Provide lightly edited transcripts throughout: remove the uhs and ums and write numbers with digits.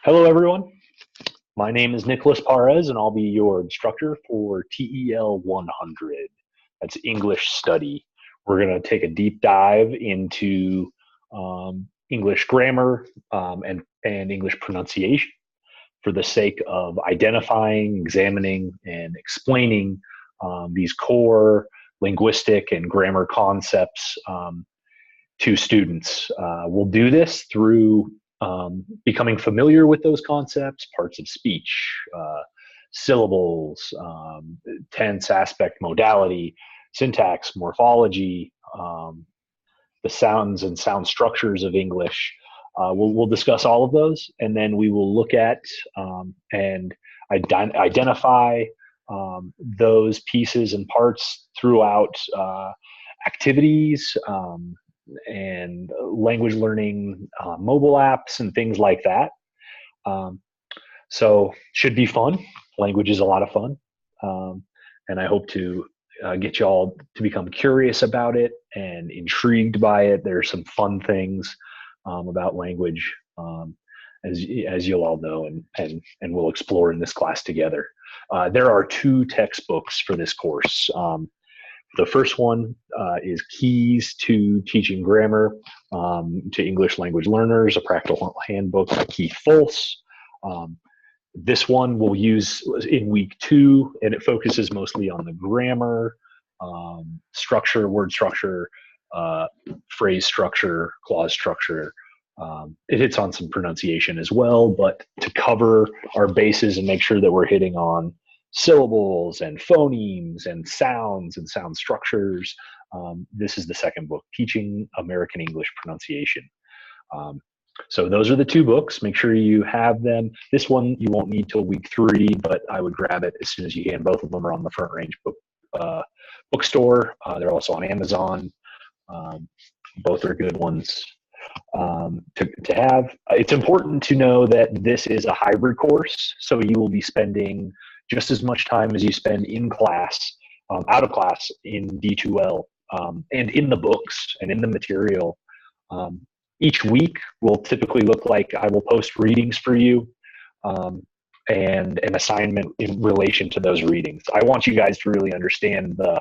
Hello, everyone. My name is Nicholas Parez, and I'll be your instructor for TEL-100. That's English study. We're going to take a deep dive into English grammar and English pronunciation for the sake of identifying, examining, and explaining these core linguistic and grammar concepts to students. We'll do this through becoming familiar with those concepts, parts of speech, syllables, tense, aspect, modality, syntax, morphology, the sounds and sound structures of English. We'll discuss all of those, and then we will look at and identify those pieces and parts throughout activities, and language learning mobile apps and things like that. Um, so should be fun. Language is a lot of fun. And I hope to get you all to become curious about it and intrigued by it. There's some fun things about language, as you'll all know, and we'll explore in this class together. There are two textbooks for this course. The first one is Keys to Teaching Grammar to English Language Learners, a practical handbook by Keith Folse. This one we'll use in week 2, and it focuses mostly on the grammar, structure, word structure, phrase structure, clause structure. It hits on some pronunciation as well, but to cover our bases and make sure that we're hitting on syllables and phonemes and sound structures. This is the second book, Teaching American English Pronunciation. So those are the two books. Make sure you have them. This one you won't need till week 3, but I would grab it as soon as you can. Both of them are on the Front Range bookstore. They're also on Amazon. Both are good ones to have. It's important to know that this is a hybrid course, so you will be spending just as much time as you spend in class, out of class in D2L, and in the books and in the material. Each week will typically look like I will post readings for you and an assignment in relation to those readings. I want you guys to really understand the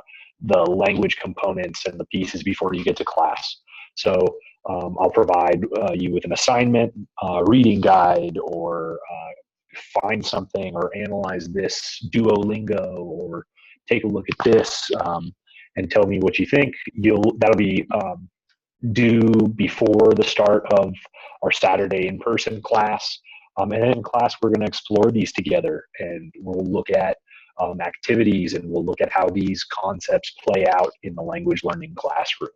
language components and the pieces before you get to class. So I'll provide you with an assignment, reading guide, or find something or analyze this Duolingo, or take a look at this and tell me what you think. That'll be due before the start of our Saturday in-person class. And then in class, we're going to explore these together, and we'll look at activities, and we'll look at how these concepts play out in the language learning classroom.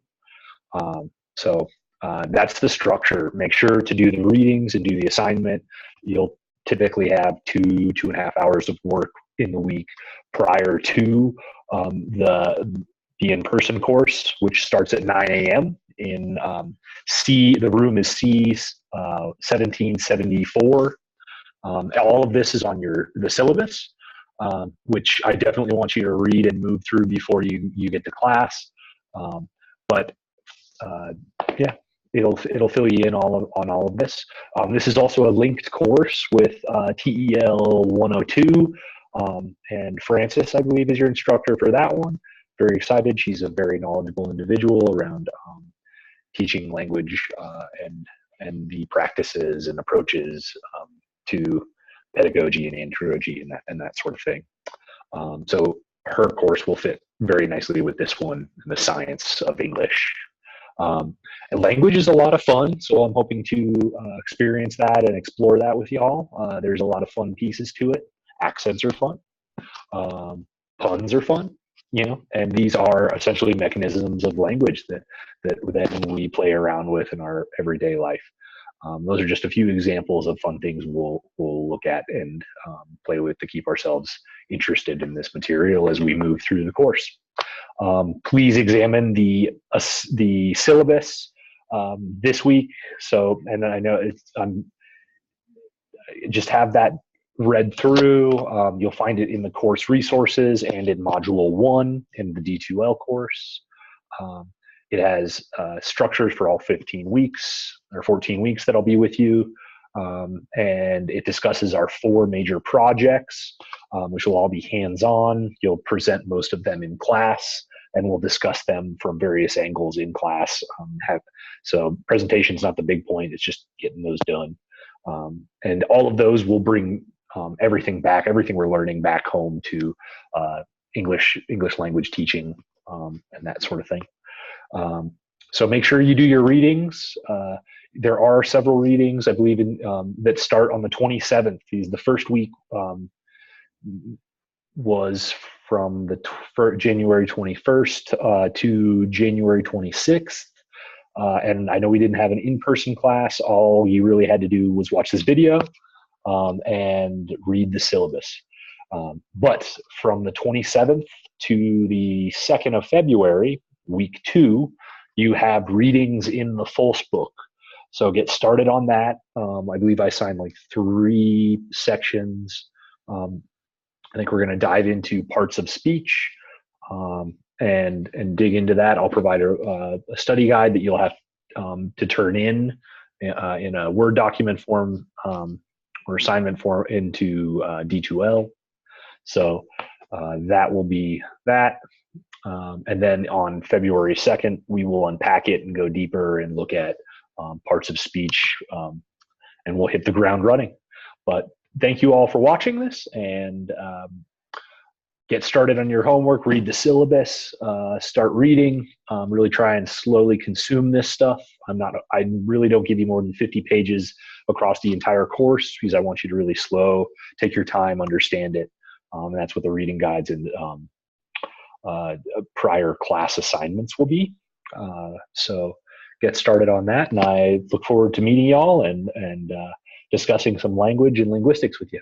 So that's the structure. Make sure to do the readings and do the assignment. You'll typically have 2.5 hours of work in the week prior to the in-person course, which starts at 9 a.m. in the room is C 1774. All of this is on the syllabus, which I definitely want you to read and move through before you get to class. But yeah, it'll fill you in on all of this. This is also a linked course with TEL-102, and Frances, I believe, is your instructor for that one. Very excited. She's a very knowledgeable individual around teaching language and the practices and approaches to pedagogy and andragogy and that sort of thing. So her course will fit very nicely with this one, the science of English. And language is a lot of fun, so I'm hoping to experience that and explore that with y'all. There's a lot of fun pieces to it. Accents are fun. Puns are fun, and these are essentially mechanisms of language that we play around with in our everyday life. Those are just a few examples of fun things we'll look at and play with to keep ourselves interested in this material as we move through the course. Please examine the syllabus this week. So, and I know just have that read through. You'll find it in the course resources and in Module 1 in the D2L course. It has structures for all 15 weeks or 14 weeks that I'll be with you. and it discusses our 4 major projects, which will all be hands-on. You'll present most of them in class, and we'll discuss them from various angles in class. So presentation is not the big point, it's just getting those done. And all of those will bring everything we're learning back home to English language teaching, and that sort of thing. So make sure you do your readings. There are several readings, I believe, that start on the 27th. The first week was from January 21st to January 26th. And I know we didn't have an in-person class. All you really had to do was watch this video and read the syllabus. But from the 27th to the 2nd of February, week 2, you have readings in the Fulse book. So get started on that. I believe I signed like 3 sections. I think we're going to dive into parts of speech and dig into that. I'll provide a study guide that you'll have to turn in a Word document form or assignment form into D2L. So that will be that. And then on February 2nd, we will unpack it and go deeper and look at parts of speech, and we'll hit the ground running. But thank you all for watching this, and get started on your homework, read the syllabus, start reading, really try and slowly consume this stuff. I really don't give you more than 50 pages across the entire course because I want you to really take your time, understand it. And that's what the reading guides and prior class assignments will be. So get started on that, and I look forward to meeting y'all and discussing some language and linguistics with you.